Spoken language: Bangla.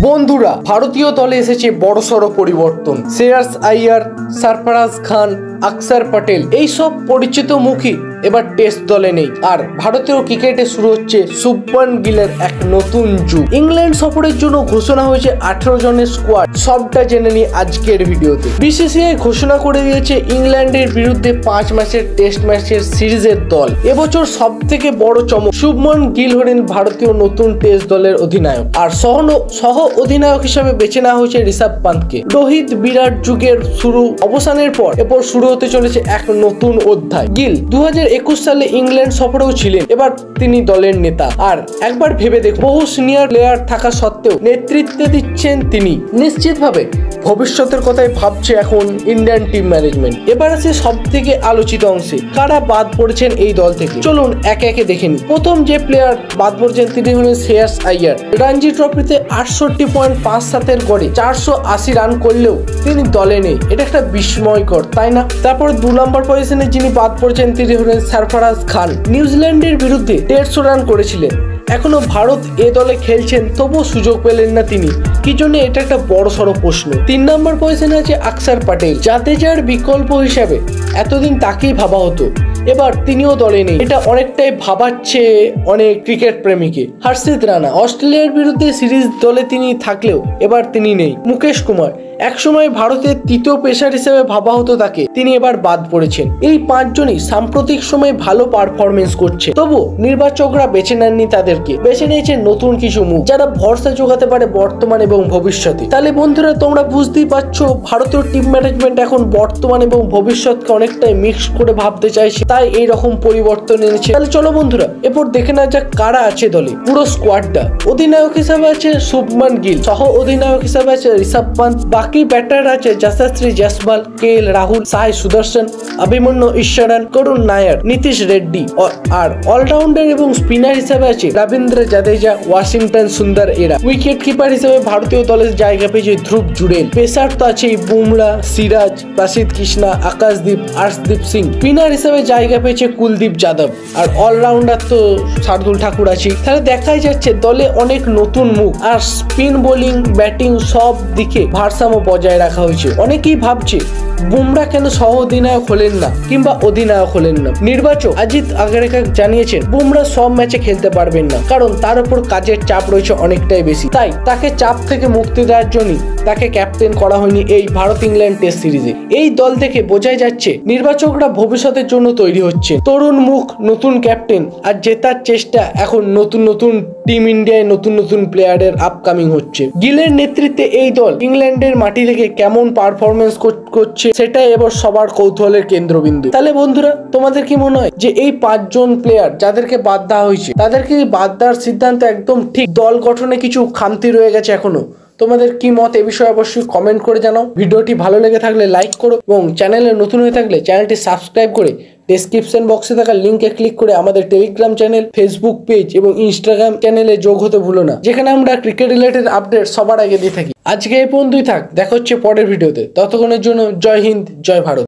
বন্ধুরা, ভারতীয় দলে এসেছে বড়সড় পরিবর্তন। শ্রেয়াস আইয়ার, সরফরাজ খান, অক্ষর পটেল এইসব পরিচিত মুখী এবার টেস্ট দলে নেই। আর ভারতীয় ক্রিকেটে শুরু হচ্ছে শুভমান গিলের এক নতুন যুগ। ইংল্যান্ড সফরের জন্য ঘোষণা হয়েছে 18 জনের স্কোয়াড। সবটা জেনে নিই আজকের ভিডিওতে। বিসিসিআই ঘোষণা করে দিয়েছে ইংল্যান্ডের বিরুদ্ধে 5 ম্যাচের টেস্ট ম্যাচের সিরিজের দল। এবছর সব থেকে বড় চমক, শুভমান গিল হলেন ভারতীয় নতুন টেস্ট দলের অধিনায়ক। আর সহ অধিনায়ক হিসেবে বেছে নেওয়া হয়েছে ঋষভ পান্তকে। রোহিত বিরাট যুগের অবসানের পর এরপর শুরু হতে চলেছে এক নতুন অধ্যায়। গিল 2021 সালে ইংল্যান্ড সফরেও ছিলেন, এবার তিনি দলের নেতা। আর একবার ভেবে দেখুন, বহু সিনিয়র প্লেয়ার থাকা সত্ত্বেও নেতৃত্ব দিচ্ছেন তিনি। নিশ্চিতভাবে ভবিষ্যতের কথাই ভাবছে এখন ইন্ডিয়ান টিম ম্যানেজমেন্ট। এবার আছে সব থেকে আলোচিত অংশে, কারা বাদ পড়েছেন এই দল থেকে। চলুন একে একে দেখে নিই। প্রথম যে প্লেয়ার বাদ পড়েছেন তিনি হলেন শ্রেয়াস আইয়ার। রঞ্জি ট্রফিতে 68.57 গড়ে 480 রান করলেও তিনি দলে নেই। এটা একটা বিস্ময়কর, তাই না? তারপর 2 নম্বর পজিশনে যিনি বাদ পড়েছেন তিনি হলেন সরফরাজ খান। নিউজিল্যান্ডের বিরুদ্ধে 150 রান করেছিলেন। এখনো ভারত এ দলে খেলছেন, তবুও সুযোগ পেলেন না তিনি। কি জন্য? এটা একটা বড় সড়ো প্রশ্ন। 3 নম্বর পজিশনে আছে অক্ষর পটেল। জাদেজার বিকল্প হিসাবে এতদিন তাকেই ভাবা হতো, এবার তিনিও দলে নেই। এটা অনেকটাই ভাবাচ্ছে অনেক ক্রিকেট প্রেমীকে। হর্ষিত রানা, অস্ট্রেলিয়ার বিরুদ্ধে সিরিজ দলে তিনি থাকলেও এবার তিনি নেই। মুকেশ কুমার, একসময় ভারতের তৃতীয় পেসার হিসেবে ভাবা হতো তাকে, তিনি এবার বাদ পড়েছেন। এই 5 জনই সাম্প্রতিক সময়ে ভালো পারফরমেন্স করছে, তবু নির্বাচকরা বেছে নেননি তাদেরকে। বেছে নিয়েছেন নতুন কিছু মুখ, যারা ভরসা যোগাতে পারে বর্তমান এবং ভবিষ্যতে। তাহলে বন্ধুরা, তোমরা বুঝতেই পারছো ভারতীয় টিম ম্যানেজমেন্ট এখন বর্তমান এবং ভবিষ্যৎকে অনেকটাই মিক্স করে ভাবতে চাইছে, তাই এই রকম পরিবর্তন এনেছে। তাহলে চলো বন্ধুরা, এরপর দেখে নেওয়া যাক কারা আছে দলে। পুরো স্কোয়াডটা। অধিনায়ক হিসাবে আছে শুভমান গিল, সহ অধিনায়ক হিসাবে আছে ঋষভ পান্ত। বাকি ব্যাটার আছে যশস্বী জয়সওয়াল, কেএল রাহুল, সাই সুদর্শন, অভিমন্যু ঈশ্বরন, করুণ নায়ার, নীতিশ রেড্ডি। আর অলরাউন্ডার এবং স্পিনার হিসাবে আছে রবীন্দ্র জাদেজা, ওয়াশিংটন সুন্দর এরা। উইকেট কিপার হিসেবে ভারতীয় দলের জায়গা পেয়েছে ধ্রুব জুড়েল। পেসার তো আছে বুমরা, সিরাজ, প্রসিদ্ধ কৃষ্ণা, আকাশদীপ, আর্শদীপ সিং। স্পিনার হিসেবে জায়গা পেয়েছে কুলদীপ যাদব। আর অলরাউন্ডার তো শার্দুল ঠাকুর আছে। তাহলে দেখাই যাচ্ছে দলে অনেক নতুন মুখ। আর স্পিন বোলিং, ব্যাটিং সব দিকে ভারসাম্য বজায় রাখা হয়েছে। অনেকেই ভাবছে বুমরা কেন সহ অধিনায়ক হলেন না কিংবা অধিনায়ক হলেন না। নির্বাচক অজিত আগারকার জানিয়েছেন বুমরা সব ম্যাচে খেলতে পারবেন না, কারণ তার উপর কাজের চাপ রয়েছে অনেকটাই বেশি। তাই তাকে চাপ থেকে মুক্তি দেওয়ার জন্য তাকে ক্যাপ্টেন করা হয়নি এই ভারত ইংল্যান্ড টেস্ট সিরিজে। এই দল থেকে বোঝাই যাচ্ছে নির্বাচকরা ভবিষ্যতের জন্য তৈরি হচ্ছে। তরুণ মুখ, নতুন ক্যাপ্টেন আর জেতার চেষ্টা। এখন নতুন নতুন টিম ইন্ডিয়ায় নতুন নতুন প্লেয়ারের আপকামিং হচ্ছে। গিলের নেতৃত্বে এই দল ইংল্যান্ডের মাটি থেকে কেমন পারফরমেন্স করছে সেটাই এবার সবার কৌতূহলের কেন্দ্রবিন্দু। তাহলে বন্ধুরা, তোমাদের কি মনে হয় যে এই 5 জন প্লেয়ার যাদেরকে বাদ দেওয়া হয়েছে, তাদেরকে বাদ দেওয়ার সিদ্ধান্ত একদম ঠিক? দল গঠনে কিছু খামতি রয়ে গেছে এখনো? তোমাদের কি মত এ বিষয়ে অবশ্যই কমেন্ট করে জানাও। ভিডিওটি ভালো লেগে থাকলে লাইক করো এবং চ্যানেলে নতুন হয়ে থাকলে চ্যানেলটি সাবস্ক্রাইব করে ডেসক্রিপশন বক্সে থাকা লিঙ্কে ক্লিক করে আমাদের টেলিগ্রাম চ্যানেল, ফেসবুক পেজ এবং ইনস্টাগ্রাম চ্যানেলে যোগ হতে ভুলো না, যেখানে আমরা ক্রিকেট রিলেটেড আপডেট সবার আগে দিয়ে থাকি। আজকে এই পর্যন্তই থাক, দেখা হচ্ছে পরের ভিডিওতে। ততক্ষণের জন্য জয় হিন্দ, জয় ভারত।